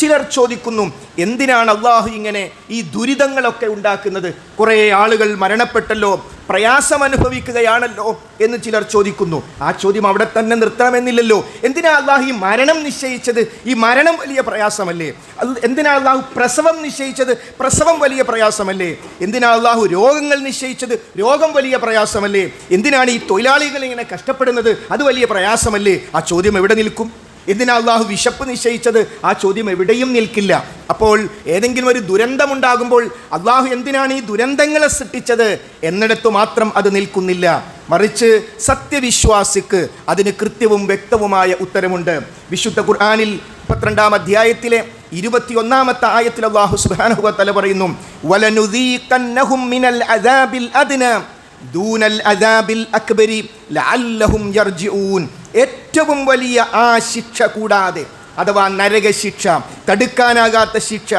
ചിലർ ചോദിക്കുന്നു, എന്തിനാണ് അള്ളാഹു ഇങ്ങനെ ഈ ദുരിതങ്ങളൊക്കെ ഉണ്ടാക്കുന്നത്? കുറേ ആളുകൾ മരണപ്പെട്ടല്ലോ, പ്രയാസം അനുഭവിക്കുകയാണല്ലോ എന്ന് ചിലർ ചോദിക്കുന്നു. ആ ചോദ്യം അവിടെ തന്നെ നിർത്തണമെന്നില്ലല്ലോ. എന്തിനാ അള്ളാഹു ഈ മരണം നിശ്ചയിച്ചത്? ഈ മരണം വലിയ പ്രയാസമല്ലേ? എന്തിനാ അള്ളാഹു പ്രസവം നിശ്ചയിച്ചത്? പ്രസവം വലിയ പ്രയാസമല്ലേ? എന്തിനാ അള്ളാഹു രോഗങ്ങൾ നിശ്ചയിച്ചത്? രോഗം വലിയ പ്രയാസമല്ലേ? എന്തിനാണ് ഈ തൊഴിലാളികൾ ഇങ്ങനെ കഷ്ടപ്പെടുന്നത്? അത് വലിയ പ്രയാസമല്ലേ? ആ ചോദ്യം എവിടെ നിൽക്കും? എന്തിനാ അള്ളാഹു വിശപ്പ് നിശ്ചയിച്ചത്? ആ ചോദ്യം എവിടെയും നിൽക്കില്ല. അപ്പോൾ ഏതെങ്കിലും ഒരു ദുരന്തമുണ്ടാകുമ്പോൾ അള്ളാഹു എന്തിനാണ് ഈ ദുരന്തങ്ങളെ സൃഷ്ടിച്ചത് എന്നിടത്ത് മാത്രം അത് നിൽക്കുന്നില്ല. മറിച്ച് സത്യവിശ്വാസിക്ക് അതിന് കൃത്യവും വ്യക്തവുമായ ഉത്തരമുണ്ട്. വിശുദ്ധ ഖുർആനിൽ 32-ാം അധ്യായത്തിലെ 21-ാമത്തെ ആയത്തിൽ അള്ളാഹു സുബ്ഹാനഹു വ തആല പറയുന്നു, വലനുദീഖന്നഹും മിനൽ അദാബിൽ അദ്നാ ദൂനൽ അദാബിൽ അക്ബരി ലഅല്ലഹും യർജിഊൻ. ഏറ്റവും വലിയ ആ ശിക്ഷ കൂടാതെ, അഥവാ നരകശിക്ഷ, തടുക്കാനാകാത്ത ശിക്ഷ,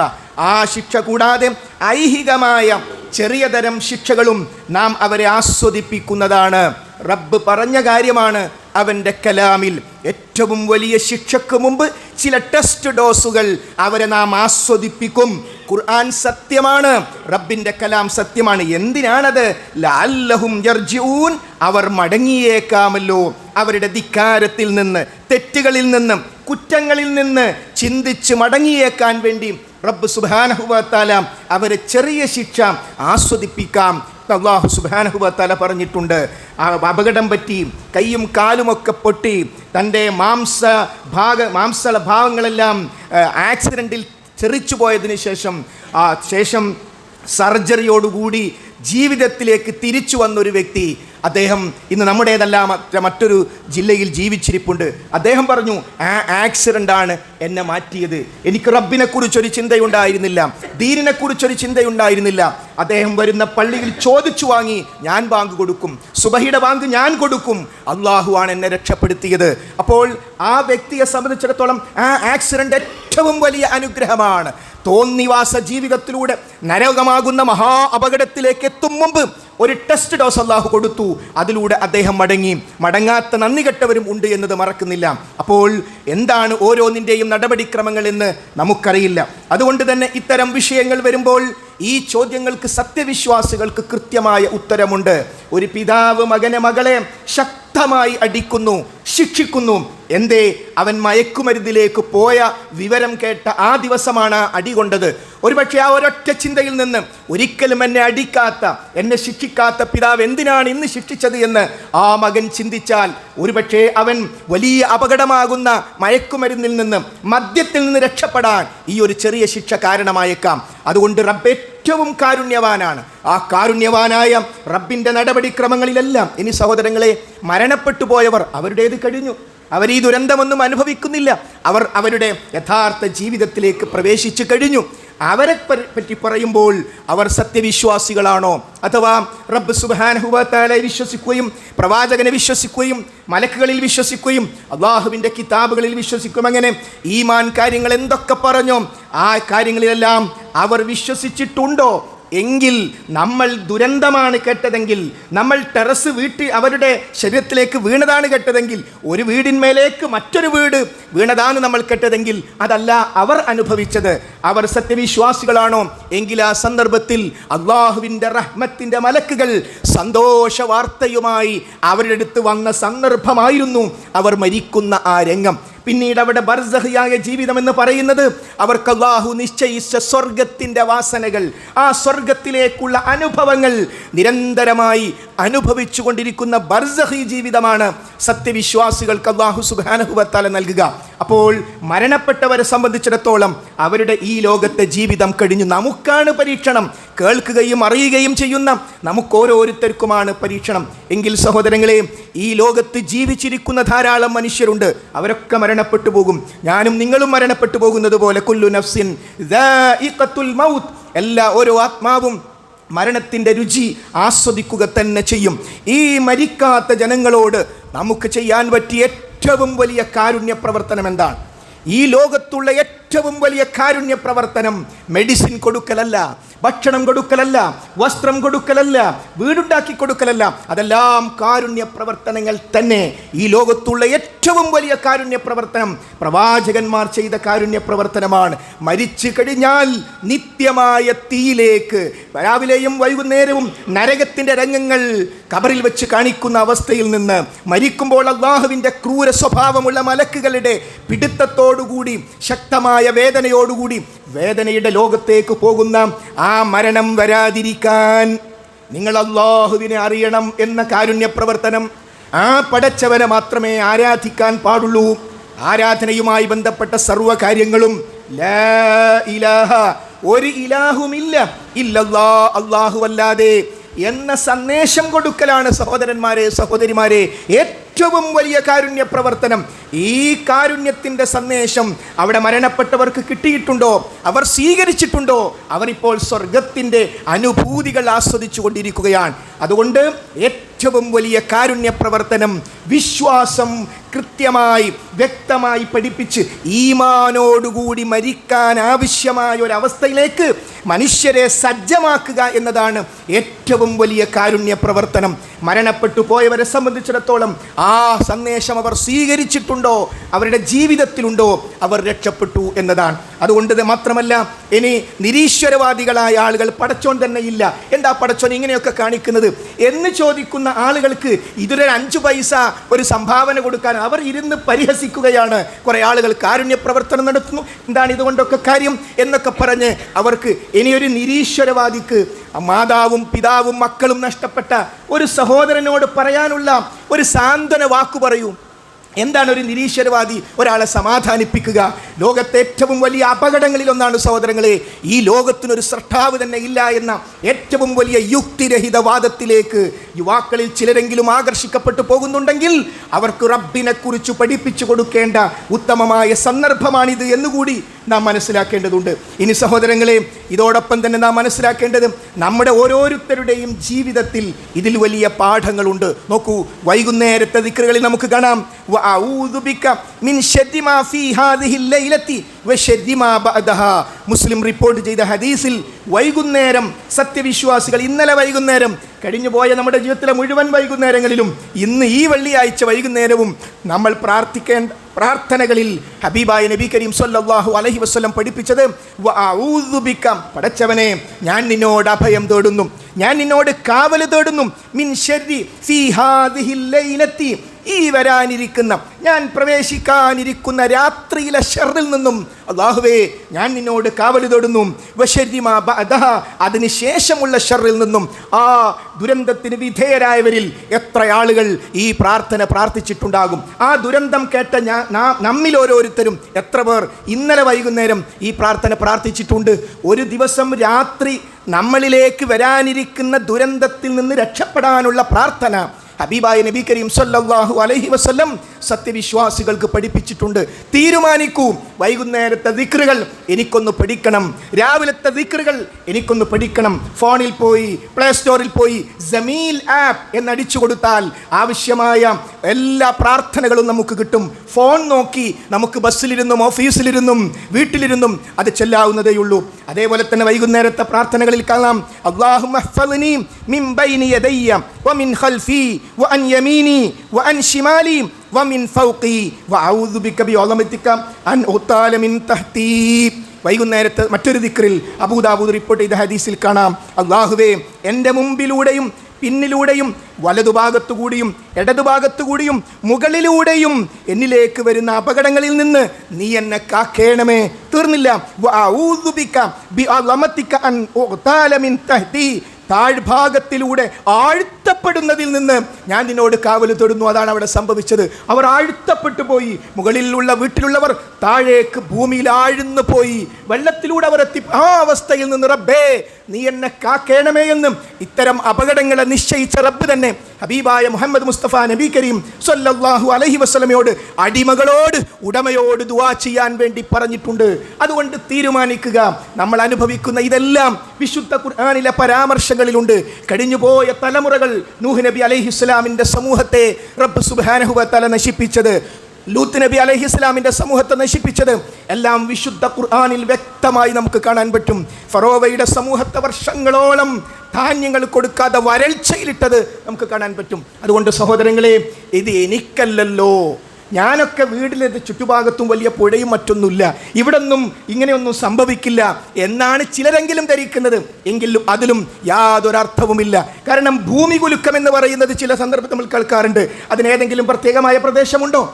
ആ ശിക്ഷ കൂടാതെ ഐഹികമായ ചെറിയ തരം ശിക്ഷകളും നാം അവരെ ആസ്വദിപ്പിക്കുന്നതാണ്. റബ്ബ് പറഞ്ഞ കാര്യമാണ് അവൻ്റെ കലാമിൽ. ഏറ്റവും വലിയ ശിക്ഷയ്ക്ക് മുമ്പ് ചില ടെസ്റ്റ് ഡോസുകൾ അവരെ നാം ആസ്വദിപ്പിക്കും. ഖുർആൻ സത്യമാണ്, റബ്ബിൻ്റെ കലാം സത്യമാണ്. എന്തിനാണത്? ലഅല്ലഹും യർജിഊൻ, അവർ മടങ്ങിയേക്കാമല്ലോ. അവരുടെ ധിക്കാരത്തിൽ നിന്ന്, തെറ്റുകളിൽ നിന്ന്, കുറ്റങ്ങളിൽ നിന്ന് ചിന്തിച്ച് മടങ്ങിയേക്കാൻ വേണ്ടി റബ്ബ് സുബ്ഹാനഹു വ തആല അവരെ ചെറിയ ശിക്ഷ ആസ്വദിപ്പിക്കാം. അല്ലാഹു സുബ്ഹാനഹു വ തആല പറഞ്ഞിട്ടുണ്ട്. ആ അപകടം പറ്റി കൈയും കാലുമൊക്കെ പൊട്ടി തൻ്റെ മാംസള ഭാഗങ്ങളെല്ലാം ആക്സിഡൻറ്റിൽ തെറിച്ചു പോയതിന് ശേഷം സർജറിയോടുകൂടി ജീവിതത്തിലേക്ക് തിരിച്ചു വന്നൊരു വ്യക്തി, അദ്ദേഹം ഇന്ന് നമ്മുടേതല്ല മറ്റൊരു ജില്ലയിൽ ജീവിച്ചിരിപ്പുണ്ട്. അദ്ദേഹം പറഞ്ഞു, ആ ആക്സിഡൻ്റാണ് എന്നെ മാറ്റിയത്. എനിക്ക് റബ്ബിനെക്കുറിച്ചൊരു ചിന്തയുണ്ടായിരുന്നില്ല, ദീനിനെക്കുറിച്ചൊരു ചിന്തയുണ്ടായിരുന്നില്ല. അദ്ദേഹം വരുന്ന പള്ളിയിൽ ചോദിച്ചു വാങ്ങി ഞാൻ ബാങ്ക് കൊടുക്കും, സുബഹിയുടെ ബാങ്ക് ഞാൻ കൊടുക്കും, അള്ളാഹുവാണ് എന്നെ രക്ഷപ്പെടുത്തിയത്. അപ്പോൾ ആ വ്യക്തിയെ സംബന്ധിച്ചിടത്തോളം ആ ആക്സിഡൻ്റ് ഏറ്റവും വലിയ അനുഗ്രഹമാണ്. തോന്നിവാസ ജീവിതത്തിലൂടെ നരകമാകുന്ന മഹാ അപകടത്തിലേക്ക് എത്തും മുമ്പ് ഒരു ടെസ്റ്റ് ഡോസ് അള്ളാഹു കൊടുത്തു. അതിലൂടെ അദ്ദേഹം മടങ്ങാത്ത നന്ദി കെട്ടവരും ഉണ്ട് എന്നത് മറക്കുന്നില്ല. അപ്പോൾ എന്താണ് ഓരോന്നിൻ്റെയും നടപടിക്രമങ്ങൾ എന്ന് നമുക്കറിയില്ല. അതുകൊണ്ട് തന്നെ ഇത്തരം വിഷയങ്ങൾ വരുമ്പോൾ ഈ ചോദ്യങ്ങൾക്ക് സത്യവിശ്വാസികൾക്ക് കൃത്യമായ ഉത്തരമുണ്ട്. ഒരു പിതാവ് മകളെ ശക്തമായി അടിക്കുന്നു, ശിക്ഷിക്കുന്നു. എന്തേ? അവൻ മയക്കുമരുന്നിലേക്ക് പോയ വിവരം കേട്ട ആ ദിവസമാണ് അടി കൊണ്ടത്. ഒരുപക്ഷെ ആ ഒരൊറ്റ ചിന്തയിൽ നിന്ന് ഒരിക്കലും എന്നെ അടിക്കാത്ത, എന്നെ ശിക്ഷിക്കാത്ത പിതാവ് എന്തിനാണ് ഇന്ന് ശിക്ഷിച്ചത് എന്ന് ആ മകൻ ചിന്തിച്ചാൽ ഒരുപക്ഷെ അവൻ വലിയ അപകടമാകുന്ന മയക്കുമരുന്നിൽ നിന്ന്, മദ്യത്തിൽ നിന്ന് രക്ഷപ്പെടാൻ ഈ ഒരു ചെറിയ ശിക്ഷ കാരണമായേക്കാം. അതുകൊണ്ട് റബ്ബ് ഏറ്റവും കാരുണ്യവാനാണ്. ആ കാരുണ്യവാനായ റബ്ബിൻ്റെ നടപടിക്രമങ്ങളിലെല്ലാം ഇനി സഹോദരങ്ങളെ, മരണപ്പെട്ടു പോയവർ അവരുടേത് കഴിഞ്ഞു. അവർ ഈ ദുരന്തമൊന്നും അനുഭവിക്കുന്നില്ല. അവർ അവരുടെ യഥാർത്ഥ ജീവിതത്തിലേക്ക് പ്രവേശിച്ചു കഴിഞ്ഞു. അവരെ പറ്റി പറയുമ്പോൾ അവർ സത്യവിശ്വാസികളാണോ? അഥവാ റബ്ബ് സുബ്ഹാനഹു വ തആല വിശ്വസിക്കുകയും പ്രവാചകനെ വിശ്വസിക്കുകയും മലക്കുകളിൽ വിശ്വസിക്കുകയും അള്ളാഹുവിൻ്റെ കിതാബുകളിൽ വിശ്വസിക്കും. അങ്ങനെ ഈമാൻ കാര്യങ്ങൾ എന്തൊക്കെ പറഞ്ഞോ ആ കാര്യങ്ങളിലെല്ലാം അവർ വിശ്വസിച്ചിട്ടുണ്ടോ? എങ്കിൽ നമ്മൾ ദുരന്തമാണ് കേട്ടതെങ്കിൽ, നമ്മൾ ടെറസ് അവരുടെ ശരീരത്തിലേക്ക് വീണതാണ് കേട്ടതെങ്കിൽ, ഒരു വീടിന്മേലേക്ക് മറ്റൊരു വീട് വീണതാണ് നമ്മൾ കേട്ടതെങ്കിൽ, അതല്ല അവർ അനുഭവിച്ചത്. അവർ സത്യവിശ്വാസികളാണോ? എങ്കിൽ ആ സന്ദർഭത്തിൽ അള്ളാഹുവിൻ്റെ റഹ്മത്തിൻ്റെ മലക്കുകൾ സന്തോഷ വാർത്തയുമായി അവരുടെ അടുത്ത് വന്ന സന്ദർഭമായിരുന്നു അവർ മരിക്കുന്ന ആ രംഗം. പിന്നീട് അവിടെ ബർസഖിയായ ജീവിതം എന്ന് പറയുന്നത് അവർക്ക് അല്ലാഹു നിശ്ചയിച്ച സ്വർഗത്തിൻ്റെ വാസനകൾ, ആ സ്വർഗത്തിലേക്കുള്ള അനുഭവങ്ങൾ നിരന്തരമായി അനുഭവിച്ചു കൊണ്ടിരിക്കുന്ന ബർസഖി ജീവിതമാണ് സത്യവിശ്വാസികൾക്ക് അല്ലാഹു സുബ്ഹാനഹു വ തആല നൽകുക. അപ്പോൾ മരണപ്പെട്ടവരെ സംബന്ധിച്ചിടത്തോളം അവരുടെ ഈ ലോകത്തെ ജീവിതം കഴിഞ്ഞു. നമുക്കാണ് പരീക്ഷണം. കേൾക്കുകയും അറിയുകയും ചെയ്യുന്ന നമുക്കോരോരുത്തർക്കുമാണ് പരീക്ഷണം. എങ്കിൽ സഹോദരങ്ങളെ, ഈ ലോകത്ത് ജീവിച്ചിരിക്കുന്ന ധാരാളം മനുഷ്യരുണ്ട്. അവരൊക്കെ മരണപ്പെട്ടു പോകും. ഞാനും നിങ്ങളും മരണപ്പെട്ടു പോകുന്നത് പോലെ കുല്ലു നഫ്സിൻ ദാഇഖത്തുൽ മൗത്ത്, ഓരോ ആത്മാവും മരണത്തിൻ്റെ രുചി ആസ്വദിക്കുക തന്നെ ചെയ്യും. ഈ മരിക്കാത്ത ജനങ്ങളോട് നമുക്ക് ചെയ്യാൻ പറ്റിയ ഏറ്റവും വലിയ കാരുണ്യ പ്രവർത്തനം എന്താണ്? ഈ ലോകത്തുള്ള ഏറ്റവും വലിയ കാരുണ്യ പ്രവർത്തനം മെഡിസിൻ കൊടുക്കലല്ല, ഭക്ഷണം കൊടുക്കലല്ല, വസ്ത്രം കൊടുക്കലല്ല, വീടുണ്ടാക്കി കൊടുക്കലല്ല. അതെല്ലാം കാരുണ്യ പ്രവർത്തനങ്ങൾ തന്നെ. ഈ ലോകത്തുള്ള ഏറ്റവും വലിയ കാരുണ്യ പ്രവർത്തനം പ്രവാചകന്മാർ ചെയ്ത കാരുണ്യ പ്രവർത്തനമാണ്. മരിച്ചു കഴിഞ്ഞാൽ നിത്യമായ തീയിലേക്ക് രാവിലെയും വൈകുന്നേരവും നരകത്തിൻ്റെ രംഗങ്ങൾ ഖബറിൽ വെച്ച് കാണിക്കുന്ന അവസ്ഥയിൽ നിന്ന് മരിക്കുമ്പോൾ അല്ലാഹുവിൻ്റെ ക്രൂര സ്വഭാവമുള്ള മലക്കുകളുടെ പിടുത്തത്തോടുകൂടി ശക്തമായ വേദനയോടുകൂടി വേദനയുടെ ലോകത്തേക്ക് പോകുന്ന ആ മരണം വരാതിരിക്കാൻ നിങ്ങൾ അല്ലാഹുവിനെ അറിയണം എന്ന കാരുണ്യ പ്രവർത്തനം. ആ പടച്ചവനെ മാത്രമേ ആരാധിക്കാൻ പാടുള്ളൂ. ആരാധനയുമായി ബന്ധപ്പെട്ട സർവ്വ കാര്യങ്ങളും ലാ ഇലാഹ, ഒരു ഇലാഹുമില്ല ഇല്ലല്ലാ, അല്ലാഹുവല്ലാതെ എന്ന സന്ദേശം കൊടുക്കലാണ് സഹോദരന്മാരെ, സഹോദരിമാരെ, ഏറ്റവും വലിയ കാരുണ്യ പ്രവർത്തനം. ഈ കാരുണ്യത്തിൻ്റെ സന്ദേശം അവിടെ മരണപ്പെട്ടവർക്ക് കിട്ടിയിട്ടുണ്ടോ? അവർ സ്വീകരിച്ചിട്ടുണ്ടോ? അവരിപ്പോൾ സ്വർഗത്തിൻ്റെ അനുഭൂതികൾ ആസ്വദിച്ചു കൊണ്ടിരിക്കുകയാണ്. അതുകൊണ്ട് ഏറ്റവും വലിയ കാരുണ്യ പ്രവർത്തനം വിശ്വാസം കൃത്യമായി വ്യക്തമായി പഠിപ്പിച്ച് ഈമാനോടുകൂടി മരിക്കാൻ ആവശ്യമായ ഒരവസ്ഥയിലേക്ക് മനുഷ്യരെ സജ്ജമാക്കുക എന്നതാണ് ഏറ്റവും വലിയ കാരുണ്യ പ്രവർത്തനം. മരണപ്പെട്ടു പോയവരെ സംബന്ധിച്ചിടത്തോളം ആ സന്ദേശം അവർ സ്വീകരിച്ചിട്ടുണ്ടോ, അവരുടെ ജീവിതത്തിലുണ്ടോ, അവർ രക്ഷപ്പെട്ടു എന്നതാണ്. അതുകൊണ്ട് മാത്രമല്ല, ഇനി നിരീശ്വരവാദികളായ ആളുകൾ പടച്ചോൻ തന്നെ ഇല്ല, എന്താ പടച്ചോൻ ഇങ്ങനെയൊക്കെ കാണിക്കുന്നത് എന്ന് ചോദിക്കുന്ന ആളുകൾക്ക് ഇതൊരു 5 പൈസ ഒരു സംഭാവന കൊടുക്കാൻ അവർ ഇരുന്ന് പരിഹസിക്കുകയാണ്. കുറേ ആളുകൾ കാരുണ്യ പ്രവർത്തനം നടത്തുന്നു, എന്താണ് ഇതുകൊണ്ടൊക്കെ കാര്യം എന്നൊക്കെ പറഞ്ഞ് അവർക്ക് ഇനിയൊരു നിരീശ്വരവാദിക്ക് മാതാവും പിതാവും മക്കളും നഷ്ടപ്പെട്ട ഒരു സഹോദരനോട് പറയാനുള്ള ഒരു സാന്ത്വന വാക്കു പറയൂ. എന്താണ് ഒരു നിരീശ്വരവാദി ഒരാളെ സമാധാനിപ്പിക്കുക? ലോകത്തെ ഏറ്റവും വലിയ അപകടങ്ങളിലൊന്നാണ് സഹോദരങ്ങളെ, ഈ ലോകത്തിനൊരു സൃഷ്ടാവ് തന്നെ ഇല്ല എന്ന ഏറ്റവും വലിയ യുക്തിരഹിത വാദത്തിലേക്ക് യുവാക്കളിൽ ചിലരെങ്കിലും ആകർഷിക്കപ്പെട്ടു പോകുന്നുണ്ടെങ്കിൽ അവർക്ക് റബ്ബിനെ കുറിച്ച് പഠിപ്പിച്ചു കൊടുക്കേണ്ട ഉത്തമമായ സന്ദർഭമാണിത് എന്നുകൂടി നാം മനസ്സിലാക്കേണ്ടതുണ്ട്. ഇനി സഹോദരങ്ങളെ, ഇതോടൊപ്പം തന്നെ നാം മനസ്സിലാക്കേണ്ടത് നമ്മുടെ ഓരോരുത്തരുടെയും ജീവിതത്തിൽ ഇതിൽ വലിയ പാഠങ്ങളുണ്ട്. നോക്കൂ, വൈകുന്നേരത്തെ ദിക്റുകളിൽ നമുക്ക് കാണാം മുസ്ലിം റിപ്പോർട്ട് ചെയ്ത ഹദീസിൽ വൈകുന്നേരം സത്യവിശ്വാസികൾ ഇന്നലെ വൈകുന്നേരം, കഴിഞ്ഞുപോയ നമ്മുടെ ജീവിതത്തിലെ മുഴുവൻ വൈകുന്നേരങ്ങളിലും, ഇന്ന് ഈ വെള്ളിയാഴ്ച വൈകുന്നേരവും നമ്മൾ പ്രാർത്ഥിക്കേണ്ട പ്രാർത്ഥനകളിൽ ഹബീബായ നബി കരീം സല്ലല്ലാഹു അലൈഹി വസല്ലം പഠിപ്പിച്ചത് വഅഊദു ബിക, പടച്ചവനെ ഞാൻ നിന്നോട് അഭയം തേടുന്നു, ഞാൻ നിന്നോട് കാവൽ തേടുന്നു, മിൻ ശർരി ഫീ ഹാദിഹിൽ ലൈലത്തി, ഈ വരാനിരിക്കുന്ന ഞാൻ പ്രവേശിക്കാനിരിക്കുന്ന രാത്രിയിലെ ഷർറിൽ നിന്നും അല്ലാഹുവേ ഞാൻ നിന്നോട് കാവൽ തേടുന്നു, വശർരി മാ ബഅദഹ, അതിന് ശേഷമുള്ള ഷർറിൽ നിന്നും. ആ ദുരന്തത്തിന് വിധേയരായവരിൽ എത്ര ആളുകൾ ഈ പ്രാർത്ഥന പ്രാർത്ഥിച്ചിട്ടുണ്ടാകും? ആ ദുരന്തം കേട്ട നമ്മിൽ ഓരോരുത്തരും എത്ര പേർ ഇന്നലെ വൈകുന്നേരം ഈ പ്രാർത്ഥന പ്രാർത്ഥിച്ചിട്ടുണ്ട്? ഒരു ദിവസം രാത്രി നമ്മളിലേക്ക് വരാനിരിക്കുന്ന ദുരന്തത്തിൽ നിന്ന് രക്ഷപ്പെടാനുള്ള പ്രാർത്ഥന ഹബീബായ നബി കരീം സല്ലല്ലാഹു അലൈഹി വസല്ലം സത്യവിശ്വാസികൾക്ക് പഠിപ്പിച്ചിട്ടുണ്ട്. തീരുമാനിക്കൂ, വൈകുന്നേരത്തെ ദിക്റുകൾ എനിക്കൊന്ന് പഠിക്കണം, രാവിലത്തെ ദിക്റുകൾ എനിക്കൊന്ന് പഠിക്കണം. ഫോണിൽ പോയി പ്ലേ സ്റ്റോറിൽ പോയി ജമീൽ ആപ്പ് എന്നടിച്ചു കൊടുത്താൽ ആവശ്യമായ എല്ലാ പ്രാർത്ഥനകളും നമുക്ക് കിട്ടും. ഫോൺ നോക്കി നമുക്ക് ബസ്സിലിരുന്നും ഓഫീസിലിരുന്നും വീട്ടിലിരുന്നും അത് ചെല്ലാവുന്നതേയുള്ളൂ. അതേപോലെ തന്നെ വൈകുന്നേരത്തെ പ്രാർത്ഥനകളിൽ കാണാം, അല്ലാഹുമ്മ ഹ്ഫദ്നി മിൻ ബൈനി യദയ്യ വമിൻ ഖൽഫി വഅൻ യമീനി വഅൻ ശിമാലി വമിൻ ഫൗഖി വഅഊദു ബിക ബിഅളമതിക അൻ ഉത്താല മിൻ തഹ്തി. വൈകുന്നേരത്തെ മറ്റൊരു ദിക്റിൽ അബൂദാവൂദ് റിപ്പോർട്ട് ചെയ്ത ഹദീസിൽ കാണാം, അല്ലാഹുവേ എൻ്റെ മുമ്പിലൂടെയും പിന്നിലൂടെയും വലതുഭാഗത്തുകൂടിയും ഇടതുഭാഗത്തുകൂടിയും മുകളിലൂടെയും എന്നിലേക്ക് വരുന്ന അപകടങ്ങളിൽ നിന്ന് നീ എന്നെ കാക്കേണമേ. തീർന്നില്ല, വഅഊദു ബിക ബിഅളമതിക അൻ ഉത്താല മിൻ തഹ്തി, താഴ്ഭാഗത്തിലൂടെ ആഴ്ത്തപ്പെടുന്നതിൽ നിന്ന് ഞാൻ നിന്നോട് കാവൽ തേടുന്നു. അതാണ് അവിടെ സംഭവിച്ചത്. അവർ ആഴ്ത്തപ്പെട്ടു പോയി. മുകളിലുള്ള വീട്ടിലുള്ളവർ താഴേക്ക് ഭൂമിയിൽ ആഴ്ന്നു പോയി. വെള്ളത്തിലൂടെ അവർ എത്തി. ആ അവസ്ഥയിൽ നിന്ന് റബ്ബേ നീ എന്നെ കാക്കേണമേ എന്നും ഇത്തരം അപകടങ്ങളെ നിശ്ചയിച്ച റബ്ബ് തന്നെ ഹബീബായ മുഹമ്മദ് മുസ്തഫ നബി കരീം സല്ലല്ലാഹു അലൈഹി വസല്ലമയോട് അടിമകളോട് ഉടമയോട് ദുആ ചെയ്യാൻ വേണ്ടി പറഞ്ഞിട്ടുണ്ട്. അതുകൊണ്ട് തീരുമാനിക്കുക, നമ്മൾ അനുഭവിക്കുന്ന ഇതെല്ലാം വിശുദ്ധ ഖുർആനിലെ പരാമർശങ്ങളിലുണ്ട്. കഴിഞ്ഞുപോയ തലമുറകൾ നൂഹ് നബി അലൈഹിസ്സലാമിൻ്റെ സമൂഹത്തെ റബ്ബ് സുബ്ഹാനഹു വ തആല നശിപ്പിച്ചത് ലൂത്ത് നബി അലൈഹിസ്സലാമിന്റെ സമൂഹത്തെ നശിപ്പിച്ചത് എല്ലാം വിശുദ്ധ ഖുർആനിൽ വ്യക്തമായി നമുക്ക് കാണാൻ പറ്റും. ഫറോവയുടെ സമൂഹത്തെ വർഷങ്ങളോളം ധാന്യങ്ങൾ കൊടുക്കാതെ വരൾച്ചയിലിട്ടത് നമുക്ക് കാണാൻ പറ്റും. അതുകൊണ്ട് സഹോദരങ്ങളെ, ഇത് എനിക്കല്ലല്ലോ, ഞാനൊക്കെ വീട്ടിലെ ചുറ്റുഭാഗത്തും വലിയ പുഴയും മറ്റൊന്നുമില്ല, ഇവിടൊന്നും ഇങ്ങനെയൊന്നും സംഭവിക്കില്ല എന്നാണ് ചിലരെങ്കിലും ധരിക്കുന്നത്. എങ്കിലും അതിലും യാതൊരർത്ഥവുമില്ല. കാരണം ഭൂമി കുലുക്കം എന്ന് പറയുന്നത് ചില സന്ദർഭത്തിൽ നമ്മൾ കേൾക്കാറുണ്ട്. അതിനേതെങ്കിലും പ്രത്യേകമായ പ്രദേശമുണ്ടോ?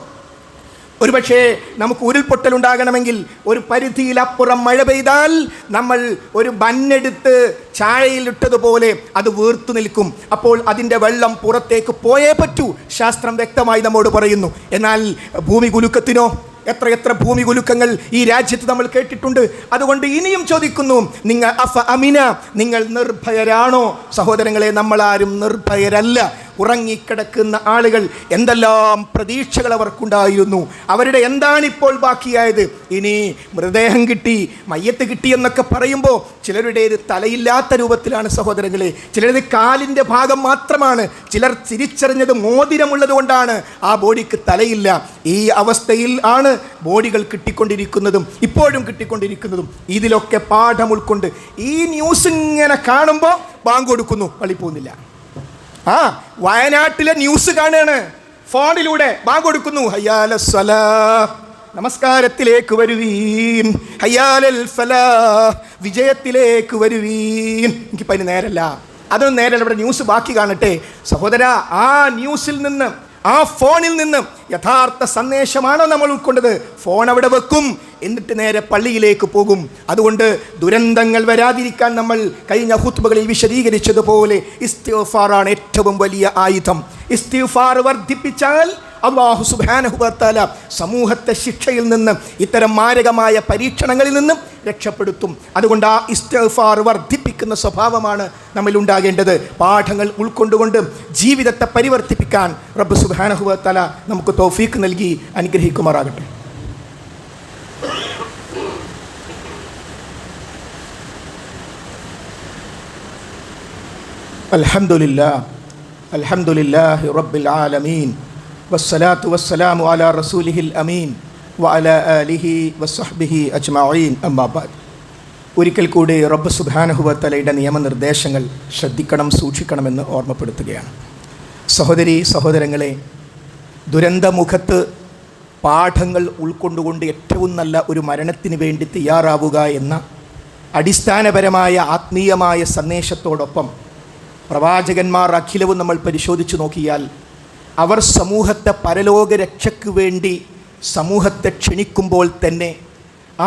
ഒരുപക്ഷേ നമുക്ക് ഉരുൾപൊട്ടലുണ്ടാകണമെങ്കിൽ ഒരു പരിധിയിലപ്പുറം മഴ പെയ്താൽ നമ്മൾ ഒരു ബന്നെടുത്ത് ചായയിലിട്ടതുപോലെ അത് വീർത്തു നിൽക്കും. അപ്പോൾ അതിൻ്റെ വെള്ളം പുറത്തേക്ക് പോയേ പറ്റൂ, ശാസ്ത്രം വ്യക്തമായി നമ്മോട് പറയുന്നു. എന്നാൽ ഭൂമി കുലുക്കത്തിനോ? എത്രയെത്ര ഭൂമി കുലുക്കങ്ങൾ ഈ രാജ്യത്ത് നമ്മൾ കേട്ടിട്ടുണ്ട്. അതുകൊണ്ട് ഇനിയും ചോദിക്കുന്നു, നിങ്ങൾ നിർഭയരാണോ? സഹോദരങ്ങളെ, നമ്മളാരും നിർഭയരല്ല. ഉറങ്ങിക്കിടക്കുന്ന ആളുകൾ എന്തെല്ലാം പ്രതീക്ഷകൾ അവർക്കുണ്ടായിരുന്നു. അവരുടെ എന്താണിപ്പോൾ ബാക്കിയായത്? ഇനി മൃതദേഹം കിട്ടി, മയ്യത്ത് കിട്ടി എന്നൊക്കെ പറയുമ്പോൾ ചിലരുടേത് തലയില്ലാത്ത രൂപത്തിലാണ് സഹോദരങ്ങളെ, ചിലരത് കാലിൻ്റെ ഭാഗം മാത്രമാണ്, ചിലർ തിരിച്ചറിഞ്ഞത് മോതിരമുള്ളത് കൊണ്ടാണ് ആ ബോഡിക്ക് തലയില്ല. ഈ അവസ്ഥയിൽ ആണ് ബോഡികൾ കിട്ടിക്കൊണ്ടിരിക്കുന്നതും ഇപ്പോഴും കിട്ടിക്കൊണ്ടിരിക്കുന്നതും. ഇതിലൊക്കെ പാഠം ഉൾക്കൊണ്ട് ഈ ന്യൂസ് ഇങ്ങനെ കാണുമ്പോൾ ബാങ്ക് കൊടുക്കുന്നു, പള്ളി പോകുന്നില്ല. വയനാട്ടിലെ ന്യൂസ് കാണുകയാണ്, ഫോണിലൂടെ ബാങ്ക് കൊടുക്കുന്നു, ഹയ്യാല സ്വലാ, നമസ്കാരത്തിലേക്ക് വരുവീൻ, ഹയ്യാലൽ ഫലാ, വിജയത്തിലേക്ക് വരുവീൻ. എനിക്കിപ്പോൾ അതിന് നേരല്ല, അതൊന്നും നേരല്ല. ഇവിടെ ന്യൂസ് ബാക്കി കാണട്ടെ സഹോദര. ആ ന്യൂസിൽ നിന്ന്, ആ ഫോണിൽ നിന്ന് യഥാർത്ഥ സന്ദേശമാണോ നമ്മൾ ഉൾക്കൊണ്ടത്? ഫോൺ അവിടെ വെക്കും, എന്നിട്ട് നേരെ പള്ളിയിലേക്ക് പോകും. അതുകൊണ്ട് ദുരന്തങ്ങൾ വരാതിരിക്കാൻ നമ്മൾ കഴിഞ്ഞ ഖുത്ബകളിൽ വിശദീകരിച്ചതുപോലെ ഇസ്തിഗ്ഫാറാണ് ഏറ്റവും വലിയ ആയുധം. ഇസ്തിഗ്ഫാർ വർദ്ധിപ്പിച്ചാൽ അല്ലാഹു സുബ്ഹാനഹു വ തആല സമൂഹത്തെ ശിക്ഷയിൽ നിന്ന്, ഇത്തരം മാരകമായ പരീക്ഷണങ്ങളിൽ നിന്നും രക്ഷപ്പെടുത്തും. അതുകൊണ്ട് ആ ഇസ്തിഗ്ഫാർ വർദ്ധിപ്പിക്കുന്ന സ്വഭാവമാണ് നമ്മിൽ ഉണ്ടാകേണ്ടത്. പാഠങ്ങൾ ഉൾക്കൊണ്ടുകൊണ്ട് ജീവിതത്തെ പരിവർത്തിപ്പിക്കാൻ റബ്ബ് സുബ്ഹാനഹു വ തആല നമുക്ക് തൗഫീഖ് നൽകി അനുഗ്രഹിക്കുമാറാകട്ടെ. അൽഹംദുലില്ലാഹി റബ്ബിൽ ആലമീൻ വസ്സലാത്തു വസ്സലാമു അലാ റസൂലിഹിൽ അമീൻ വഅലാ ആലിഹി വസ്സഹ്ബിഹി അജ്മഈൻ. അമ്മാ ബഅദ്. ഒരിക്കൽ കൂടി റബ്ബ് സുബ്ഹാനഹു വ തആലയുടെ നിയമനിർദ്ദേശങ്ങൾ ശ്രദ്ധിക്കണം, സൂക്ഷിക്കണമെന്ന് ഓർമ്മപ്പെടുത്തുകയാണ്. സഹോദരീ സഹോദരങ്ങളെ, ദുരന്തമുഖത്ത് പാഠങ്ങൾ ഉൾക്കൊണ്ടുകൊണ്ട് ഏറ്റവും നല്ല ഒരു മരണത്തിന് വേണ്ടി തയ്യാറാവുക എന്ന അടിസ്ഥാനപരമായ ആത്മീയമായ സന്ദേശത്തോടൊപ്പം പ്രവാചകന്മാർ അഖിലവും നമ്മൾ പരിശോധിച്ചു നോക്കിയാൽ അവർ സമൂഹത്തെ പരലോക രക്ഷയ്ക്ക് വേണ്ടി സമൂഹത്തെ ക്ഷണിക്കുമ്പോൾ തന്നെ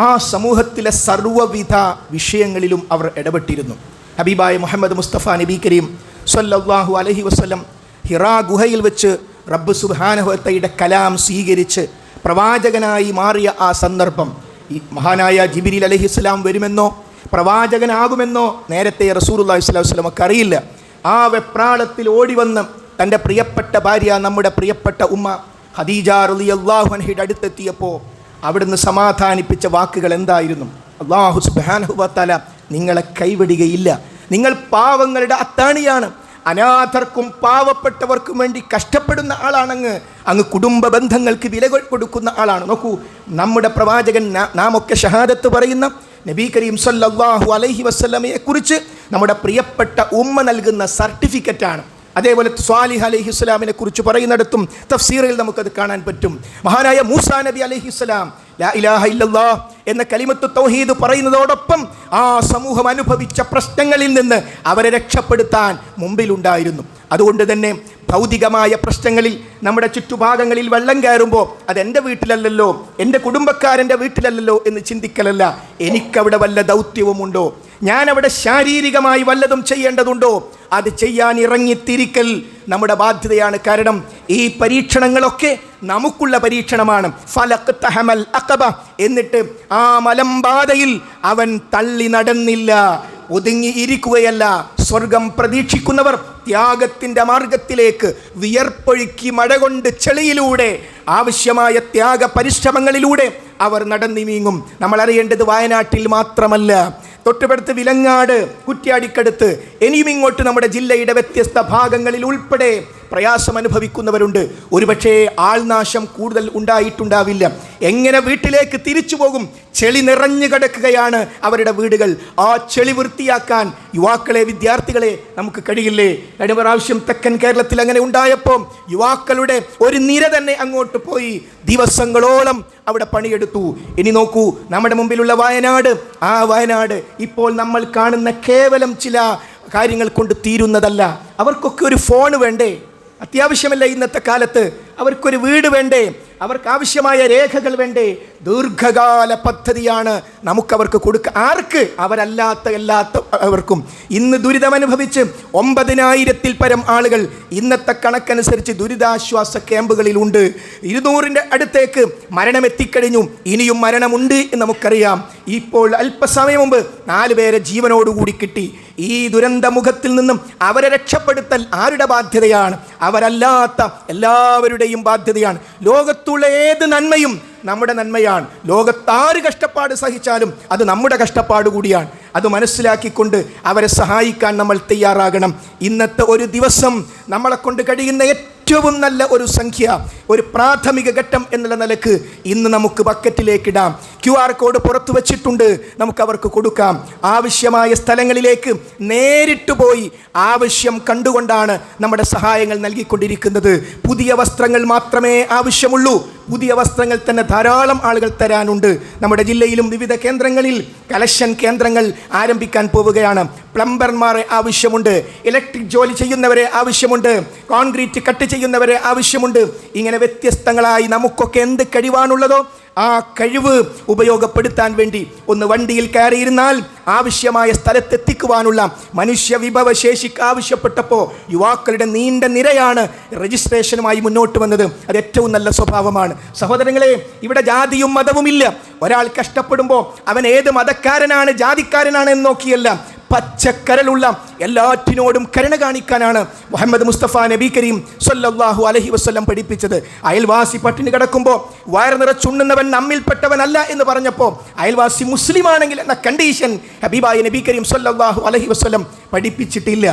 ആ സമൂഹത്തിലെ സർവ്വവിധ വിഷയങ്ങളിലും അവർ ഇടപെട്ടിരുന്നു. ഹബീബായ മുഹമ്മദ് മുസ്തഫ നബി കരീം സ്വല്ലല്ലാഹു അലൈഹി വസല്ലം ഹിറാ ഗുഹയിൽ വെച്ച് റബ്ബ് സുബ്ഹാനഹു വ തആലയുടെ കലാം സ്വീകരിച്ച് പ്രവാചകനായി മാറിയ ആ സന്ദർഭം, ഈ മഹാനായ ജിബ്രീൽ അലൈഹിസ്സലാം വരുമെന്നോ പ്രവാചകനാകുമെന്നോ നേരത്തെ റസൂലുള്ളാഹി സ്വല്ലല്ലാഹു അലൈഹി വസല്ലമക്ക് അറിയില്ല. ആ വെപ്രാളത്തിൽ ഓടിവന്ന് തൻ്റെ പ്രിയപ്പെട്ട ഭാര്യ, നമ്മുടെ പ്രിയപ്പെട്ട ഉമ്മ ഖദീജ റളിയല്ലാഹു അൻഹയുടെ അടുത്തെത്തിയപ്പോൾ അവിടുന്ന് സമാധാനിപ്പിച്ച വാക്കുകൾ എന്തായിരുന്നു? അല്ലാഹു സുബ്ഹാനഹു വ തആല നിങ്ങളെ കൈവിടുകയില്ല, നിങ്ങൾ പാവങ്ങളുടെ അത്താണിയാണ്, അനാഥർക്കും പാവപ്പെട്ടവർക്കും വേണ്ടി കഷ്ടപ്പെടുന്ന ആളാണങ്ങ്, അങ്ങ് കുടുംബ ബന്ധങ്ങൾക്ക് വില കൊടുക്കുന്ന ആളാണ്. നോക്കൂ, നമ്മുടെ പ്രവാചകൻ, നാം ഒക്കെ ഷഹാദത്ത് പറയുന്ന നബി കരീം സല്ലല്ലാഹു അലൈഹി വസല്ലമയെ കുറിച്ച് നമ്മുടെ പ്രിയപ്പെട്ട ഉമ്മ നൽകുന്ന സർട്ടിഫിക്കറ്റാണ്. അതേപോലെ സ്വാലിഹ് അലൈഹിസ്സലാമിനെ കുറിച്ച് പറയുന്നിടത്തും തഫ്സീറിൽ നമുക്കത് കാണാൻ പറ്റും. മഹാനായ മൂസാ നബി അലൈഹിസ്സലാം ലാ ഇലാഹ ഇല്ലല്ലാഹ് എന്ന കലിമത്ത് തൗഹീദ് പറയുന്നതോടൊപ്പം ആ സമൂഹം അനുഭവിച്ച പ്രശ്നങ്ങളിൽ നിന്ന് അവരെ രക്ഷപ്പെടുത്താൻ മുമ്പിലുണ്ടായിരുന്നു. അതുകൊണ്ട് തന്നെ ഭൗതികമായ പ്രശ്നങ്ങളിൽ നമ്മുടെ ചുറ്റുഭാഗങ്ങളിൽ വെള്ളം കയറുമ്പോൾ അതെൻ്റെ വീട്ടിലല്ലല്ലോ, എൻ്റെ കുടുംബക്കാരൻ്റെ വീട്ടിലല്ലല്ലോ എന്ന് ചിന്തിക്കലല്ല. എനിക്കവിടെ വല്ല ദൗത്യവുമുണ്ടോ, ഞാനവിടെ ശാരീരികമായി വല്ലതും ചെയ്യേണ്ടതുണ്ടോ, അത് ചെയ്യാൻ ഇറങ്ങിത്തിരിക്കൽ നമ്മുടെ ബാധ്യതയാണ്. കാരണം ഈ പരീക്ഷണങ്ങളൊക്കെ നമുക്കുള്ള പരീക്ഷണമാണ്. ഫലഖ് തഹമൽ അഖബ, എന്നിട്ട് ആ മലമ്പാതയിൽ അവൻ തള്ളി നടന്നില്ല, ഒതുങ്ങി ഇരിക്കുകയല്ല. സ്വർഗം പ്രതീക്ഷിക്കുന്നവർ ത്യാഗത്തിൻ്റെ മാർഗത്തിലേക്ക് വിയർപ്പൊഴുക്കി മഴ കൊണ്ട് ചെളിയിലൂടെ ആവശ്യമായ ത്യാഗ പരിശ്രമങ്ങളിലൂടെ അവർ നടന്നു നീങ്ങും. നമ്മൾ അറിയേണ്ടത് വയനാട്ടിൽ മാത്രമല്ല, തൊട്ടുപടുത്ത് വിലങ്ങാട്, കുറ്റ്യാടിക്കടുത്ത്, ഇനിയും ഇങ്ങോട്ട് നമ്മുടെ ജില്ലയുടെ വ്യത്യസ്ത ഭാഗങ്ങളിൽ ഉൾപ്പെടെ പ്രയാസം അനുഭവിക്കുന്നവരുണ്ട്. ഒരുപക്ഷേ ആൾനാശം കൂടുതൽ ഉണ്ടായിട്ടുണ്ടാവില്ല. എങ്ങനെ വീട്ടിലേക്ക് തിരിച്ചു പോകും? ചെളി നിറഞ്ഞു കിടക്കുകയാണ് അവരുടെ വീടുകൾ. ആ ചെളി വൃത്തിയാക്കാൻ യുവാക്കളെ, വിദ്യാർത്ഥികളെ നമുക്ക് കഴിയില്ലേ? കഴിഞ്ഞ പ്രാവശ്യം തെക്കൻ കേരളത്തിൽ അങ്ങനെ ഉണ്ടായപ്പോൾ യുവാക്കളുടെ ഒരു നിര തന്നെ അങ്ങോട്ട് പോയി ദിവസങ്ങളോളം അവിടെ പണിയെടുത്തു. ഇനി നോക്കൂ, നമ്മുടെ മുമ്പിലുള്ള വയനാട്. ആ വയനാട് ഇപ്പോൾ നമ്മൾ കാണുന്ന കേവലം ചില കാര്യങ്ങൾ കൊണ്ട് തീരുന്നതല്ല. അവർക്കൊക്കെ ഒരു ഫോൺ വേണ്ടേ? അത്യാവശ്യമല്ല ഇന്നത്തെ കാലത്ത്? അവർക്കൊരു വീട് വേണ്ടേ? അവർക്ക് ആവശ്യമായ രേഖകൾ വേണ്ടേ? ദീർഘകാല പദ്ധതിയാണ് നമുക്കവർക്ക് കൊടുക്കുക. ആർക്ക്? അവർക്കും. ഇന്ന് ദുരിതമനുഭവിച്ച് 9,000-ൽ പരം ആളുകൾ ഇന്നത്തെ കണക്കനുസരിച്ച് ദുരിതാശ്വാസ ക്യാമ്പുകളിലുണ്ട്. 200-ന്റെ അടുത്തേക്ക് മരണം എത്തിക്കഴിഞ്ഞു. ഇനിയും മരണമുണ്ട് എന്ന് നമുക്കറിയാം. ഇപ്പോൾ അല്പസമയം മുമ്പ് 4 പേരെ ജീവനോടുകൂടി കിട്ടി. ഈ ദുരന്തമുഖത്തിൽ നിന്നും അവരെ രക്ഷപ്പെടുത്തൽ ആരുടെ ബാധ്യതയാണ്? അവരല്ലാത്ത എല്ലാവരുടെയും ബാധ്യതയാണ്. ലോകത്തുള്ള ഏത് നന്മയും നമ്മുടെ നന്മയാണ്. ലോകത്താര് കഷ്ടപ്പാട് സഹിച്ചാലും അത് നമ്മുടെ കഷ്ടപ്പാട് കൂടിയാണ്. അത് മനസ്സിലാക്കിക്കൊണ്ട് അവരെ സഹായിക്കാൻ നമ്മൾ തയ്യാറാകണം. ഇന്നത്തെ ഒരു ദിവസം നമ്മളെ കൊണ്ട് കഴിയുന്ന ഏറ്റവും നല്ല ഒരു സംഖ്യ, ഒരു പ്രാഥമിക ഘട്ടം എന്നുള്ള നിലക്ക് ഇന്ന് നമുക്ക് ബക്കറ്റിലേക്കിടാം. QR കോഡ് പുറത്തു വച്ചിട്ടുണ്ട്, നമുക്ക് അവർക്ക് കൊടുക്കാം. ആവശ്യമായ സ്ഥലങ്ങളിലേക്ക് നേരിട്ട് പോയി ആവശ്യം കണ്ടുകൊണ്ടാണ് നമ്മുടെ സഹായങ്ങൾ നൽകിക്കൊണ്ടിരിക്കുന്നത്. പുതിയ വസ്ത്രങ്ങൾ മാത്രമേ ആവശ്യമുള്ളൂ. പുതിയ വസ്ത്രങ്ങൾ തന്നെ ധാരാളം ആളുകൾ തരാനുണ്ട്. നമ്മുടെ ജില്ലയിലും വിവിധ കേന്ദ്രങ്ങളിൽ കളക്ഷൻ കേന്ദ്രങ്ങൾ ആരംഭിക്കാൻ പോവുകയാണ്. പ്ലംബർമാരെ ആവശ്യമുണ്ട്, ഇലക്ട്രിക് ജോലി ചെയ്യുന്നവരെ ആവശ്യമുണ്ട്, കോൺക്രീറ്റ് കട്ട് ചെയ്യുന്നവരെ ആവശ്യമുണ്ട്. ഇങ്ങനെ വ്യത്യസ്തങ്ങളായി നമുക്കൊക്കെ എന്ത് കഴിവാണുള്ളതോ ആ കഴിവ് ഉപയോഗപ്പെടുത്താൻ വേണ്ടി ഒന്ന് വണ്ടിയിൽ കയറിയിരുന്നാൽ ആവശ്യമായ സ്ഥലത്തെത്തിക്കുവാനുള്ള മനുഷ്യ വിഭവശേഷിക്ക് ആവശ്യപ്പെട്ടപ്പോൾ യുവാക്കളുടെ നീണ്ട നിരയാണ് രജിസ്ട്രേഷനുമായി മുന്നോട്ട് വന്നത്. അത് ഏറ്റവും നല്ല സ്വഭാവമാണ്. സഹോദരങ്ങളെ, ഇവിടെ ജാതിയും മതവുമില്ല. ഒരാൾ കഷ്ടപ്പെടുമ്പോൾ അവൻ ഏത് മതക്കാരനാണ്, ജാതിക്കാരനാണ് എന്ന് നോക്കിയല്ല, പച്ചക്കരലുള്ള എല്ലാറ്റിനോടും കരുണ കാണിക്കാനാണ് മുഹമ്മദ് മുസ്തഫ നബി കരീം സല്ലല്ലാഹു അലൈഹി വസല്ലം പഠിപ്പിച്ചത്. അയൽവാസി പട്ടിണി കിടക്കുമ്പോൾ വയറ് നിറച്ചുണ്ണുന്നവൻ നമ്മിൽപ്പെട്ടവനല്ല എന്ന് പറഞ്ഞപ്പോൾ അയൽവാസി മുസ്ലിമാണെങ്കിൽ എന്ന കണ്ടീഷൻ ഹബീബായ നബി കരീം സല്ലല്ലാഹു അലൈഹി വസല്ലം പഠിപ്പിച്ചിട്ടില്ല.